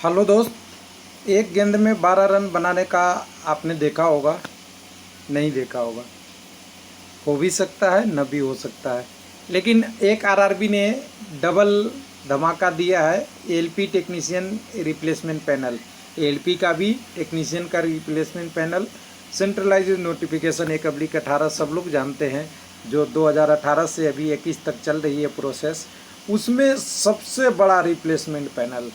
Hello दोस्त, एक गेंद में 12 रन बनाने का आपने देखा होगा, नहीं देखा होगा। हो भी सकता है, न भी हो सकता है। लेकिन एक आरआरबी ने डबल धमाका दिया है। ALP technician replacement panel, ALP का भी टेक्नीशियन का रिप्लेसमेंट पैनल, सेंट्रलाइज्ड नोटिफिकेशन 1/18 सब लोग जानते हैं, जो 2018 से अभी 21 तक चल रही है प्रोसेस। उसमें सबसे बड़ा रिप्लेसमेंट पैनल,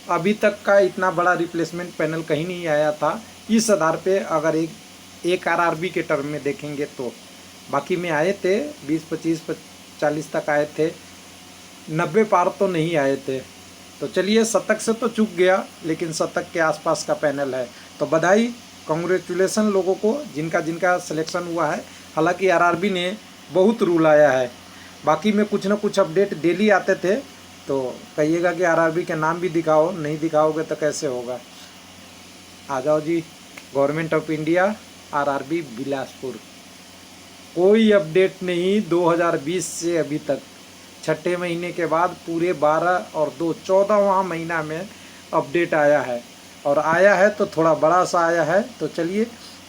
अभी तक का इतना बड़ा रिप्लेसमेंट पैनल कहीं नहीं आया था। इस आधार पे अगर एक आरआरबी के टर्म में देखेंगे तो बाकी में आए थे 20, 25, 40 तक आए थे, 90 पार तो नहीं आए थे। तो चलिए, शतक से तो चूक गया, लेकिन शतक के आसपास का पैनल है। तो बधाई, कांग्रेचुलेसन लोगों को जिनका जिनका सिलेक्शन हुआ है। हालांकि आरआरबी ने बहुत रूल आया है, बाकी में कुछ ना कुछ अपडेट डेली आते थे। तो कहिएगा कि आरआरबी के नाम भी दिखाओ, नहीं दिखाओगे तो कैसे होगा। आ जाओ जी, government of India RRB Bilaspur, कोई अपडेट नहीं 2020 से अभी तक। छठे महीने के बाद पूरे 12 और 2 14वां महीना में अपडेट आया है, और आया है तो थोड़ा बड़ा सा आया है। तो चलिए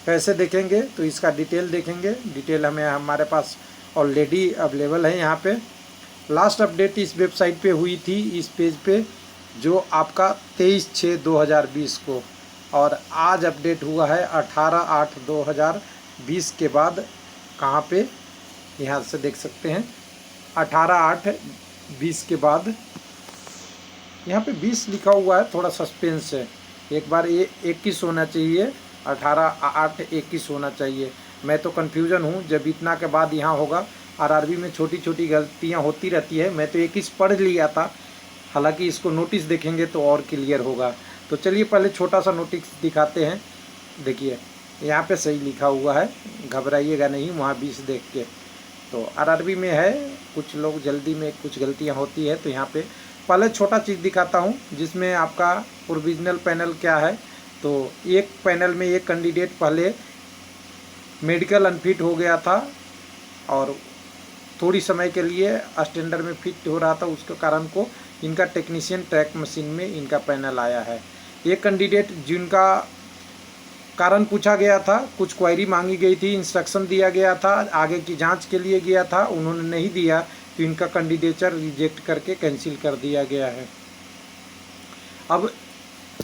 कैसे देखेंगे, तो इसका डिटेल देखेंगे। डिटेल हमारे पास ऑलरेडी अवेलेबल है यहाँ पे। लास्ट अपडेट इस वेबसाइट पे हुई थी, इस पेज पे, जो आपका 23/6/2020 को, और आज अपडेट हुआ है 18/8/2020 के बाद। कहाँ पे, यहाँ से देख सकते हैं 18/8/20 के बाद। यहाँ पे 20 लिखा हुआ है, थोड़ा सस्पेंस है। एक बार ये 21 होना चाहिए, 18/8/21 होना चाहिए। मैं तो कन्फ्यूज़न हूँ, जब इतना के बाद यहाँ होगा। आरआरबी में छोटी छोटी गलतियाँ होती रहती है। मैं तो 21 पढ़ लिया था, हालांकि इसको नोटिस देखेंगे तो और क्लियर होगा। तो चलिए पहले छोटा सा नोटिस दिखाते हैं। देखिए यहाँ पे सही लिखा हुआ है, घबराइएगा नहीं वहाँ 20 देख के। तो आरआरबी में है, कुछ लोग जल्दी में कुछ गलतियाँ होती है। तो यहाँ पे पहले छोटा चीज़ दिखाता हूँ, जिसमें आपका प्रोविजनल पैनल क्या है। तो एक पैनल में एक कैंडिडेट पहले मेडिकल अनफिट हो गया था, और थोड़ी समय के लिए स्टैंडर्ड में फिट हो रहा था, उसके कारण को इनका टेक्नीशियन ट्रैक मशीन में इनका पैनल आया है। एक कैंडिडेट जिनका कारण पूछा गया था, कुछ क्वेरी मांगी गई थी, इंस्ट्रक्शन दिया गया था, आगे की जांच के लिए गया था, उन्होंने नहीं दिया, तो इनका कैंडिडेचर रिजेक्ट करके कैंसिल कर दिया गया है। अब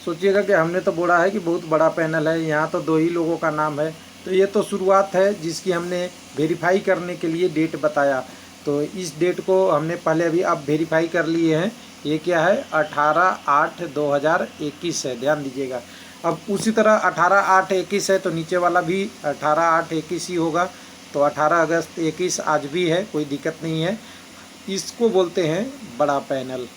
सोचिएगा कि हमने तो बोला है कि बहुत बड़ा पैनल है, यहाँ तो 2 ही लोगों का नाम है। तो ये तो शुरुआत है, जिसकी हमने वेरीफाई करने के लिए डेट बताया। तो इस डेट को हमने पहले अभी अब वेरीफाई कर लिए हैं। ये क्या है, 18/8/2021 है, ध्यान दीजिएगा। अब उसी तरह 18/8/21 है, तो नीचे वाला भी 18/8/21 ही होगा। तो 18 अगस्त 21 आज भी है, कोई दिक्कत नहीं है। इसको बोलते हैं बड़ा पैनल।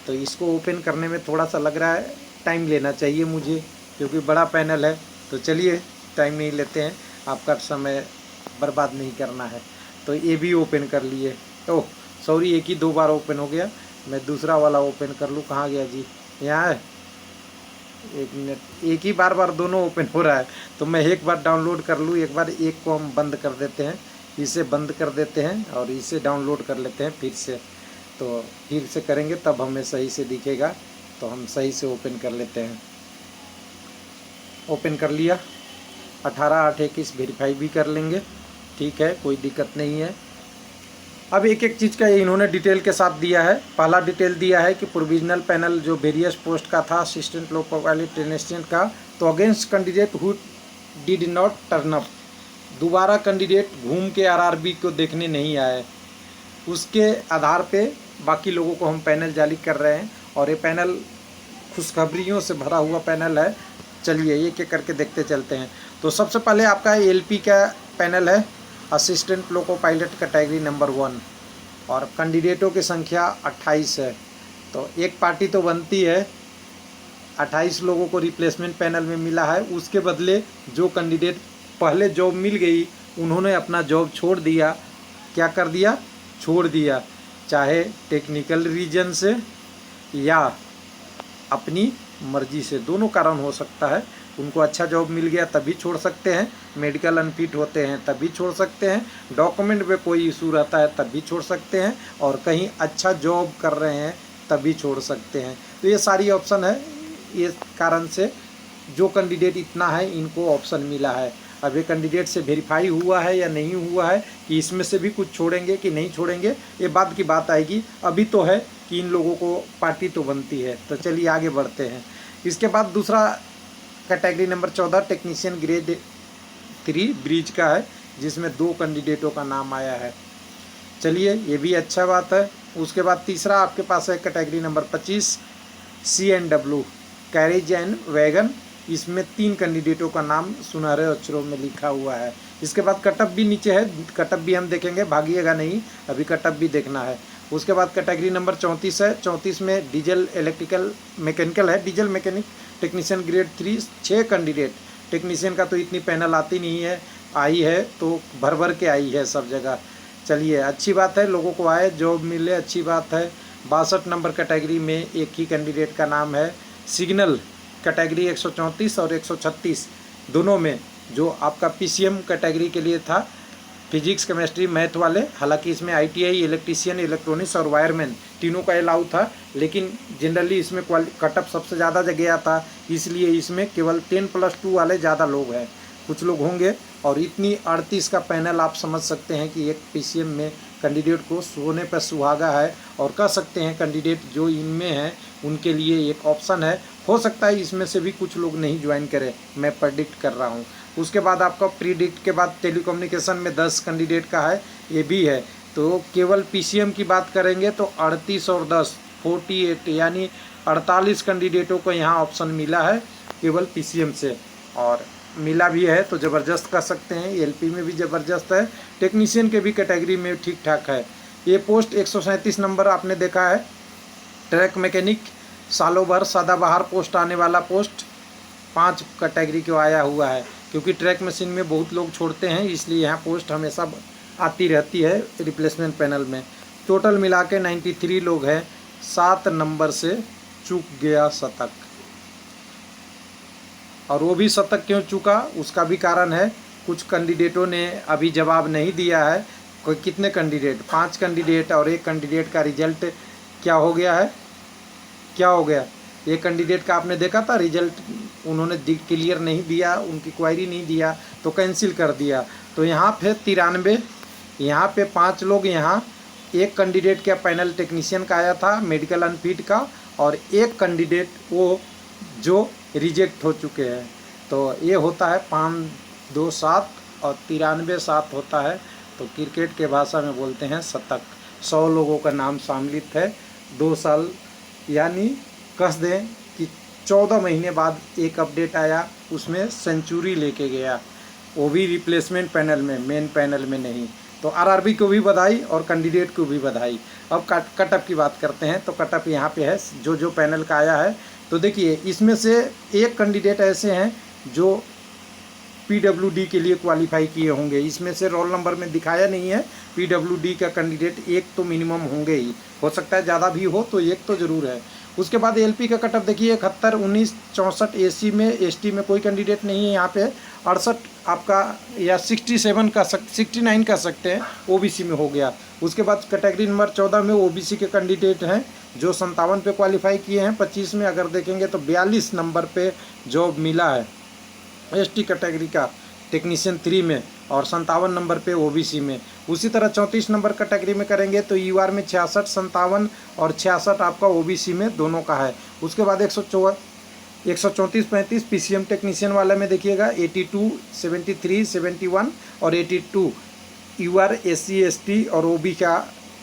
तो इसको ओपन करने में थोड़ा सा लग रहा है, टाइम लेना चाहिए मुझे, क्योंकि बड़ा पैनल है। तो चलिए टाइम नहीं लेते हैं, आपका समय बर्बाद नहीं करना है। तो ये भी ओपन कर लिए। ओह सॉरी, एक ही 2 बार ओपन हो गया। मैं दूसरा वाला ओपन कर लूँ, कहाँ गया जी, यहाँ है। 1 मिनट, एक ही बार दोनों ओपन हो रहा है। तो मैं एक बार डाउनलोड कर लूँ, एक बार एक को हम बंद कर देते हैं, इसे बंद कर देते हैं और इसे डाउनलोड कर लेते हैं फिर से। तो फिर से करेंगे तब हमें सही से दिखेगा। तो हम सही से ओपन कर लेते हैं। ओपन कर लिया, 18/8/21 वेरीफाई भी कर लेंगे, ठीक है, कोई दिक्कत नहीं है। अब एक एक चीज़ का इन्होंने डिटेल के साथ दिया है। पहला डिटेल दिया है कि प्रोविजनल पैनल जो वेरियस पोस्ट का था, असिस्टेंट लो प्रोफाइल टेक्नीशियन का, तो against candidate who did not turn up, दोबारा कैंडिडेट घूम के आरआरबी को देखने नहीं आए, उसके आधार पे बाकी लोगों को हम पैनल जारी कर रहे हैं। और ये पैनल खुशखबरियों से भरा हुआ पैनल है। चलिए एक एक करके देखते चलते हैं। तो सबसे पहले आपका एएलपी का पैनल है, assistant loco pilot category number 1, और कैंडिडेटों की संख्या 28 है। तो एक पार्टी तो बनती है, 28 लोगों को रिप्लेसमेंट पैनल में मिला है। उसके बदले जो कैंडिडेट पहले जॉब मिल गई, उन्होंने अपना जॉब छोड़ दिया। क्या कर दिया, छोड़ दिया, चाहे टेक्निकल रीजन से या अपनी मर्जी से, दोनों कारण हो सकता है। उनको अच्छा जॉब मिल गया तभी छोड़ सकते हैं, मेडिकल अनफिट होते हैं तभी छोड़ सकते हैं, डॉक्यूमेंट पे कोई इशू रहता है तभी छोड़ सकते हैं, और कहीं अच्छा जॉब कर रहे हैं तभी छोड़ सकते हैं। तो ये सारी ऑप्शन है, ये कारण से जो कैंडिडेट इतना है इनको ऑप्शन मिला है। अब ये कैंडिडेट से वेरीफाई हुआ है या नहीं हुआ है कि इसमें से भी कुछ छोड़ेंगे कि नहीं छोड़ेंगे, ये बाद की बात आएगी। अभी तो है कि इन लोगों को पार्टी तो बनती है। तो चलिए आगे बढ़ते हैं। इसके बाद दूसरा category number 14 technician grade 3 bridge का है, जिसमें 2 कैंडिडेटों का नाम आया है। चलिए ये भी अच्छा बात है। उसके बाद तीसरा आपके पास है category number 25 C&W carriage and wagon. इसमें 3 कैंडिडेटों का नाम सुनहरे अक्षरों में लिखा हुआ है। इसके बाद कटअप भी नीचे है, कटअप भी हम देखेंगे, भागिएगा नहीं, अभी कटअप भी देखना है। उसके बाद कैटेगरी नंबर 34 है। 34 में डीजल इलेक्ट्रिकल मैकेनिकल है, diesel mechanic technician grade 3 6 candidate. Technician का तो इतनी पैनल आती नहीं है, आई है तो भर भर के आई है सब जगह। चलिए अच्छी बात है, लोगों को आए, जॉब मिले, अच्छी बात है। 62 नंबर कैटेगरी में एक ही कैंडिडेट का नाम है। सिग्नल कैटेगरी 134 और 136 दोनों में जो आपका PCM कैटेगरी के लिए था, फिजिक्स केमिस्ट्री मैथ वाले, हालांकि इसमें ITI इलेक्ट्रीशियन इलेक्ट्रॉनिक्स और वायरमैन तीनों का अलाउ था, लेकिन जनरली इसमें कटअप सबसे ज़्यादा गया था, इसलिए इसमें केवल 10+2 वाले ज़्यादा लोग हैं, कुछ लोग होंगे। और इतनी 38 का पैनल आप समझ सकते हैं कि एक PCM में कैंडिडेट को सोने पर सुहागा है, और कह सकते हैं कैंडिडेट जो इनमें हैं उनके लिए एक ऑप्शन है। हो सकता है इसमें से भी कुछ लोग नहीं ज्वाइन करें, मैं प्रेडिक्ट कर रहा हूँ। उसके बाद आपका प्रीडिक्ट के बाद टेलीकम्युनिकेशन में 10 कैंडिडेट का है, ये भी है। तो केवल PCM की बात करेंगे तो 38 और 10 48 यानी 48 कैंडिडेटों को यहाँ ऑप्शन मिला है केवल PCM से, और मिला भी है तो ज़बरदस्त कह सकते हैं। LP में भी ज़बरदस्त है, टेक्नीशियन के भी कैटेगरी में ठीक ठाक है। ये पोस्ट 137 नंबर आपने देखा है, ट्रैक मैकेनिक, सालों भर सदाबहार पोस्ट आने वाला पोस्ट 5 कैटेगरी को आया हुआ है, क्योंकि ट्रैक मशीन में बहुत लोग छोड़ते हैं, इसलिए यहाँ पोस्ट हमेशा आती रहती है रिप्लेसमेंट पैनल में। टोटल मिला के 93 लोग हैं। 7 नंबर से चूक गया शतक, और वो भी शतक क्यों चूका उसका भी कारण है। कुछ कैंडिडेटों ने अभी जवाब नहीं दिया है। कोई कितने कैंडिडेट, 5 कैंडिडेट, और एक कैंडिडेट का रिजल्ट क्या हो गया है, क्या हो गया। एक कैंडिडेट का आपने देखा था रिजल्ट उन्होंने क्लियर नहीं दिया, उनकी क्वायरी नहीं दिया तो कैंसिल कर दिया। तो यहाँ पे 93, यहाँ पे 5 लोग, यहाँ एक कैंडिडेट का पैनल टेक्नीशियन का आया था मेडिकल अनफिट का, और एक कैंडिडेट वो जो रिजेक्ट हो चुके हैं। तो ये होता है 5 2 7 और 93 7 होता है। तो क्रिकेट के भाषा में बोलते हैं शतक। 100 लोगों का नाम सम्मिलित है। 2 साल यानी कस दें कि 14 महीने बाद एक अपडेट आया, उसमें सेंचुरी लेके गया, वो भी रिप्लेसमेंट पैनल में, मेन पैनल में नहीं। तो RRB को भी बधाई और कैंडिडेट को भी बधाई। अब कटअप की बात करते हैं। तो कटअप यहाँ पे है जो पैनल का आया है। तो देखिए इसमें से एक कैंडिडेट ऐसे हैं जो PWD के लिए क्वालिफाई किए होंगे। इसमें से रोल नंबर में दिखाया नहीं है, PWD का कैंडिडेट एक तो मिनिमम होंगे ही, हो सकता है ज़्यादा भी हो, तो एक तो ज़रूर है। उसके बाद LP का कटअप देखिए 71 19 64 AC में, ST में कोई कैंडिडेट नहीं है यहाँ पे। 68 आपका या 67 का 69 कह सकते हैं, OBC में हो गया। उसके बाद कैटेगरी नंबर 14 में OBC के कैंडिडेट हैं जो 57 पे क्वालिफाई किए हैं। 25 में अगर देखेंगे तो 42 नंबर पे जॉब मिला है ST कैटेगरी का टेक्नीशियन 3 में, और 57 नंबर पे OBC में। उसी तरह 34 नंबर कैटेगरी में करेंगे तो UR में 66 57 और 66 आपका OBC में दोनों का है। उसके बाद 134 35 PCM टेक्नीशियन वाले में देखिएगा 82 73 71 और 82 UR SC ST और OB का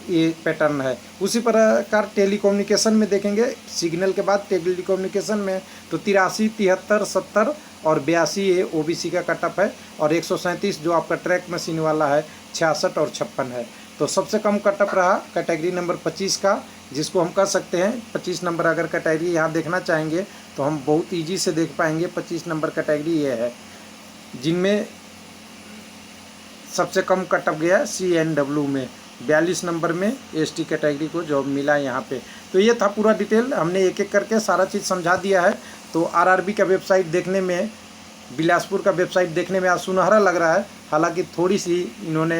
ये पैटर्न है। उसी प्रकार टेलीकम्युनिकेशन में देखेंगे, सिग्नल के बाद टेलीकम्युनिकेशन में तो 83 73 70 और 82 ये OBC का कटअप है, और 137 जो आपका ट्रैक मशीन वाला है 66 और 56 है। तो सबसे कम कटअप रहा कैटेगरी नंबर 25 का, जिसको हम कह सकते हैं 25 नंबर। अगर कैटेगरी यहाँ देखना चाहेंगे तो हम बहुत ईजी से देख पाएंगे। 25 नंबर कैटेगरी ये है जिनमें सबसे कम कटअप गया C&W में। 42 नंबर में ST कैटेगरी को जॉब मिला यहाँ पे। तो ये था पूरा डिटेल, हमने एक एक करके सारा चीज़ समझा दिया है। तो RRB का वेबसाइट देखने में, बिलासपुर का वेबसाइट देखने में आज सुनहरा लग रहा है, हालांकि थोड़ी सी इन्होंने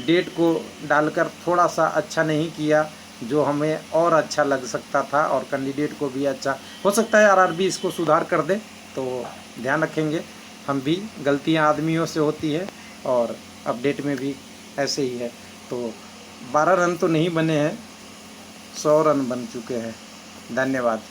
डेट को डालकर थोड़ा सा अच्छा नहीं किया। जो हमें और अच्छा लग सकता था और कैंडिडेट को भी अच्छा हो सकता है। आरआरबी इसको सुधार कर दे तो ध्यान रखेंगे। हम भी, गलतियां आदमियों से होती है और अपडेट में भी ऐसे ही है। तो 12 रन तो नहीं बने हैं, 100 रन बन चुके हैं। धन्यवाद।